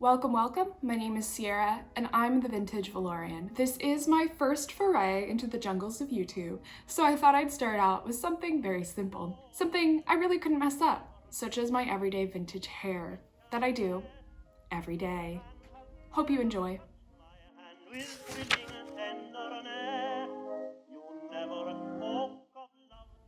Welcome, welcome. My name is Sierra, and I'm the Vintage Valorian. This is my first foray into the jungles of YouTube, so I thought I'd start out with something very simple. Something I really couldn't mess up, such as my everyday vintage hair that I do every day. Hope you enjoy.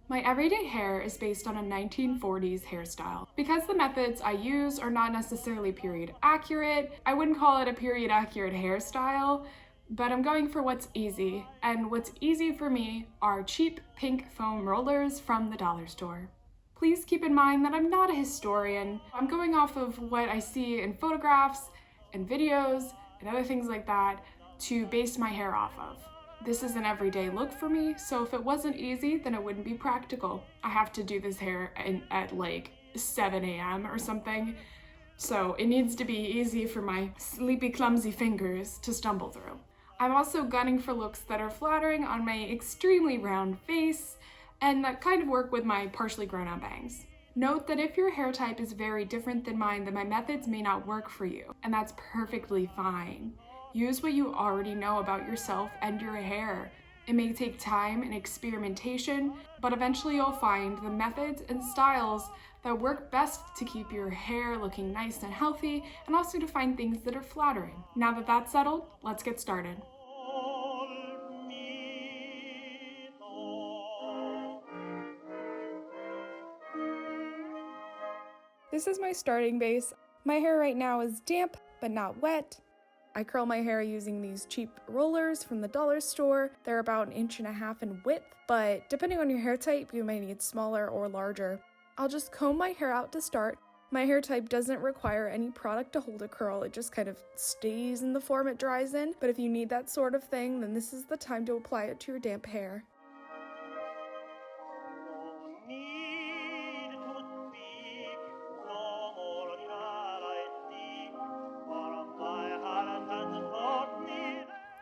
My everyday hair is based on a 1940s hairstyle. Because the methods I use are not necessarily period accurate, I wouldn't call it a period accurate hairstyle, but I'm going for what's easy. And what's easy for me are cheap pink foam rollers from the dollar store. Please keep in mind that I'm not a historian. I'm going off of what I see in photographs and videos and other things like that to base my hair off of. This is an everyday look for me, so if it wasn't easy, then it wouldn't be practical. I have to do this hair at like 7 a.m. or something, so it needs to be easy for my sleepy, clumsy fingers to stumble through. I'm also gunning for looks that are flattering on my extremely round face and that kind of work with my partially grown out bangs. Note that if your hair type is very different than mine, then my methods may not work for you, and that's perfectly fine. Use what you already know about yourself and your hair. It may take time and experimentation, but eventually you'll find the methods and styles that work best to keep your hair looking nice and healthy, and also to find things that are flattering. Now that that's settled, let's get started. This is my starting base. My hair right now is damp, but not wet. I curl my hair using these cheap rollers from the dollar store. They're about 1.5 inches in width, but depending on your hair type, you may need smaller or larger. I'll just comb my hair out to start. My hair type doesn't require any product to hold a curl. It just kind of stays in the form it dries in. But if you need that sort of thing, then this is the time to apply it to your damp hair.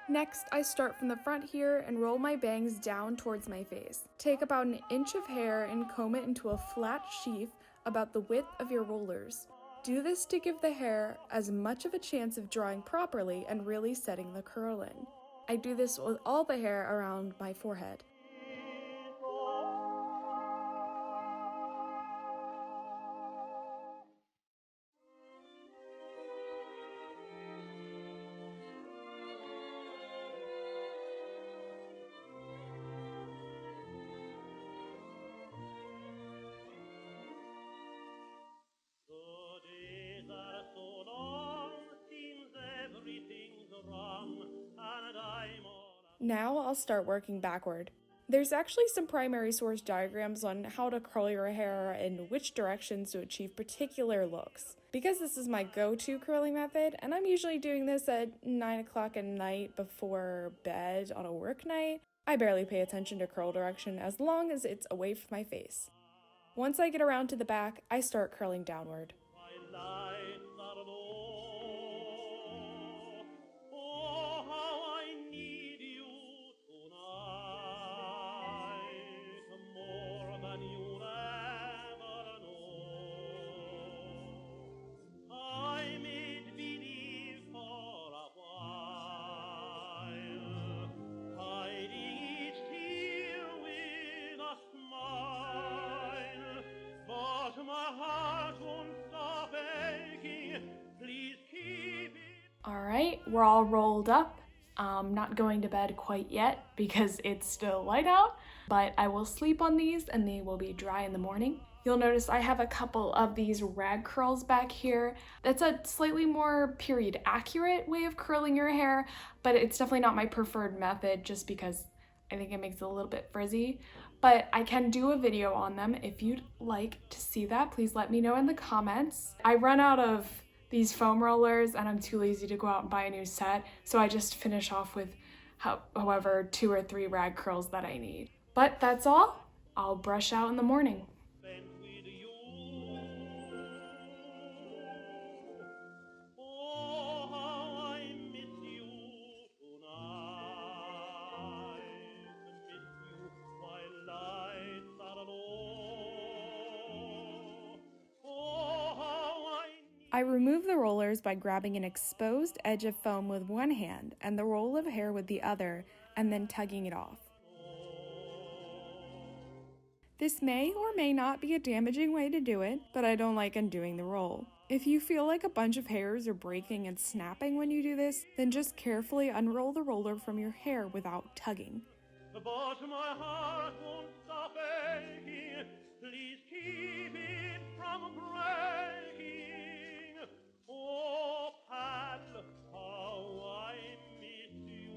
Next, I start from the front here and roll my bangs down towards my face. Take about 1 inch of hair and comb it into a flat sheath about the width of your rollers. Do this to give the hair as much of a chance of drying properly and really setting the curl in. I do this with all the hair around my forehead. Now I'll start working backward. There's actually some primary source diagrams on how to curl your hair and which directions to achieve particular looks. Because this is my go-to curling method, and I'm usually doing this at 9 o'clock at night before bed on a work night, I barely pay attention to curl direction as long as it's away from my face. Once I get around to the back, I start curling downward. Alright, we're all rolled up. I'm not going to bed quite yet because it's still light out, but I will sleep on these and they will be dry in the morning. You'll notice I have a couple of these rag curls back here. That's a slightly more period accurate way of curling your hair, but it's definitely not my preferred method just because I think it makes it a little bit frizzy. But I can do a video on them. If you'd like to see that, please let me know in the comments. I run out of these foam rollers and I'm too lazy to go out and buy a new set, so I just finish off with however 2 or 3 rag curls that I need. But that's all. I'll brush out in the morning. I remove the rollers by grabbing an exposed edge of foam with one hand and the roll of hair with the other, and then tugging it off. This may or may not be a damaging way to do it, but I don't like undoing the roll. If you feel like a bunch of hairs are breaking and snapping when you do this, then just carefully unroll the roller from your hair without tugging. But my heart won't stop aching. Please keep it from breaking. Oh, Pat, how I miss you.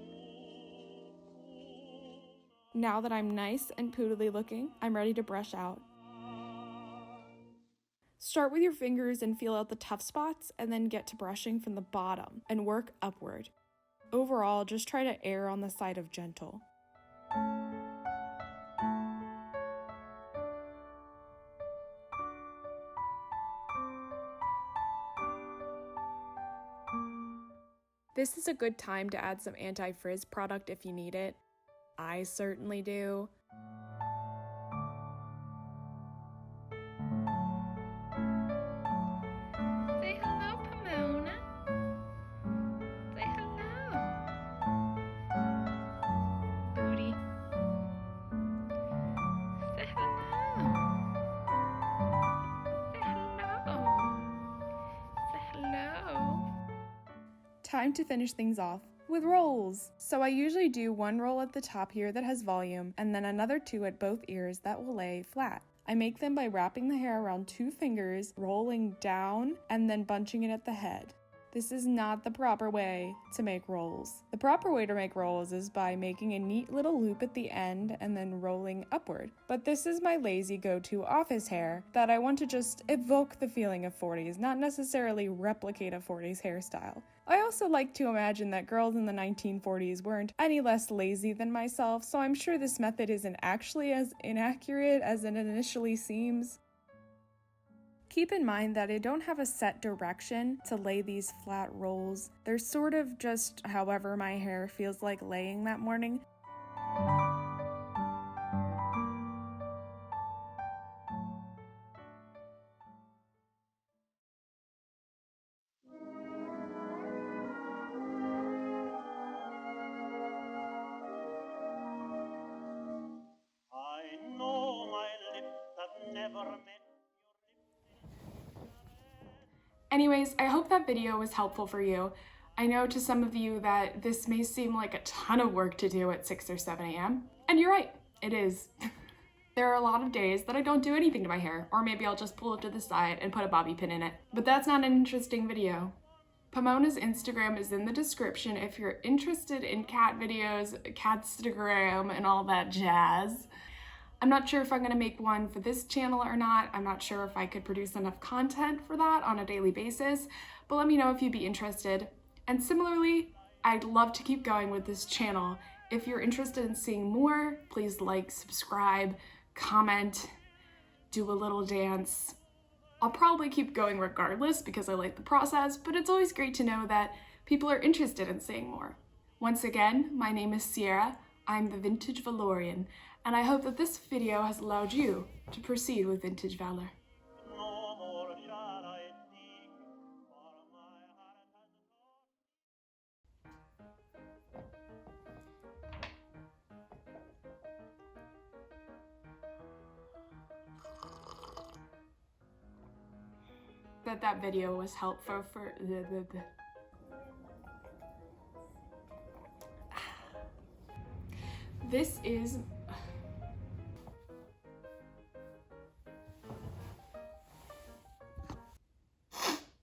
Now that I'm nice and poodly looking, I'm ready to brush out. Start with your fingers and feel out the tough spots, and then get to brushing from the bottom and work upward. Overall, just try to err on the side of gentle. This is a good time to add some anti-frizz product if you need it. I certainly do. Say hello, Pomona. Say hello. Booty. Say hello. Say hello. Say hello. Time to finish things off with rolls. So I usually do one roll at the top here that has volume, and then another two at both ears that will lay flat. I make them by wrapping the hair around 2 fingers, rolling down, and then bunching it at the head. This is not the proper way to make rolls. The proper way to make rolls is by making a neat little loop at the end and then rolling upward. But this is my lazy go-to office hair that I want to just evoke the feeling of 40s, not necessarily replicate a 40s hairstyle. I also like to imagine that girls in the 1940s weren't any less lazy than myself, so I'm sure this method isn't actually as inaccurate as it initially seems. Keep in mind that I don't have a set direction to lay these flat rolls. They're sort of just however my hair feels like laying that morning. I know my lips have never met. Anyways, I hope that video was helpful for you. I know to some of you that this may seem like a ton of work to do at 6 or 7 a.m. And you're right, it is. There are a lot of days that I don't do anything to my hair, or maybe I'll just pull it to the side and put a bobby pin in it. But that's not an interesting video. Pomona's Instagram is in the description if you're interested in cat videos, catstagram, and all that jazz. I'm not sure if I'm gonna make one for this channel or not. I'm not sure if I could produce enough content for that on a daily basis, but let me know if you'd be interested. And similarly, I'd love to keep going with this channel. If you're interested in seeing more, please like, subscribe, comment, do a little dance. I'll probably keep going regardless because I like the process, but it's always great to know that people are interested in seeing more. Once again, my name is Sierra. I'm the Vintage Valorian, and I hope that this video has allowed you to proceed with vintage valor. No more shall I seek, for my heart has That video was helpful for This is